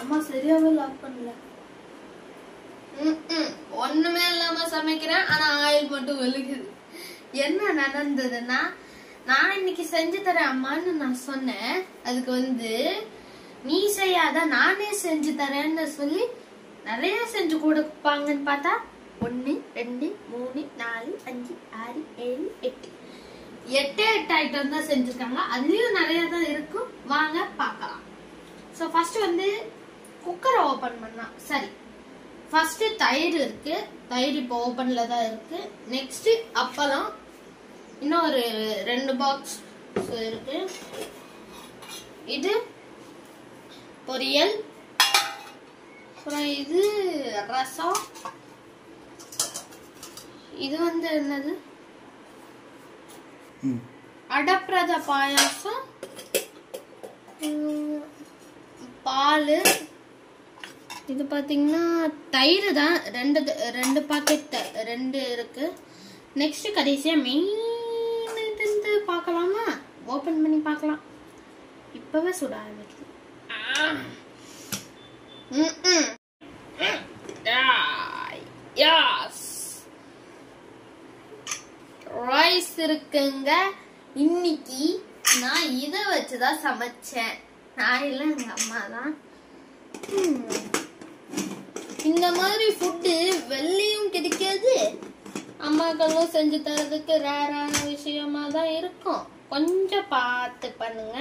அம்மா சரியாவே லாக் பண்ணல. ஒண்ணுமே இல்லாம சமைக்கிறேன், ஆனா ஆயில் மட்டும் வெளுக்குது. என்ன நடந்ததுன்னா, நான் இன்னைக்கு செஞ்சு தரேன் அம்மான்னு நான் சொன்னேன். அதுக்கு நீ செய்யாத நானே செஞ்சு தரேன்னு சொல்லி நிறைய செஞ்சு கொடுப்பாங்கன்னு பார்த்தா 1 2 3 4 5 6 7 8 ஐட்டம் தான் செஞ்சிருக்காங்க. அதுலயும் நிறைய தான் இருக்கும், வாங்க பார்க்கலாம். ஸோ ஃபர்ஸ்ட் குக்கரை ஓபன் பண்ணா சரி. ஃபர்ஸ்ட் தயிர் இருக்கு, தயிர் இப்போ ஓபன்ல தான் இருக்கு. நெக்ஸ்ட் அப்பளம், இன்னும் ஒரு 2 பாக்ஸ் இருக்கு. இது பொரியல், அப்புறம் இது ரசம், இது என்னது அடப்பிரத பாயாசம், பால், இது பாத்தீங்கன்னா தயிர் தான். 2 பாக்கெட் 2 இருக்கு. நெக்ஸ்ட் கடைசியா மெயின் பார்க்கலாமா? ஓபன் பண்ணி பார்க்கலாம். இப்பவே சுட ஆரம்பிக்குது. ரைஸ் இருக்குங்க. இன்னைக்கு நான் இத வச்சுதான் சமைச்சேன். நான் இல்ல, எங்க அம்மா தான். இந்த மாதிரி ஃபுட்டு வெள்ளையும் கிடைக்காது, அம்மாக்களும் செஞ்சு தரதுக்கு ரேரான விஷயமா தான் இருக்கும். கொஞ்சம் பார்த்து பண்ணுங்க.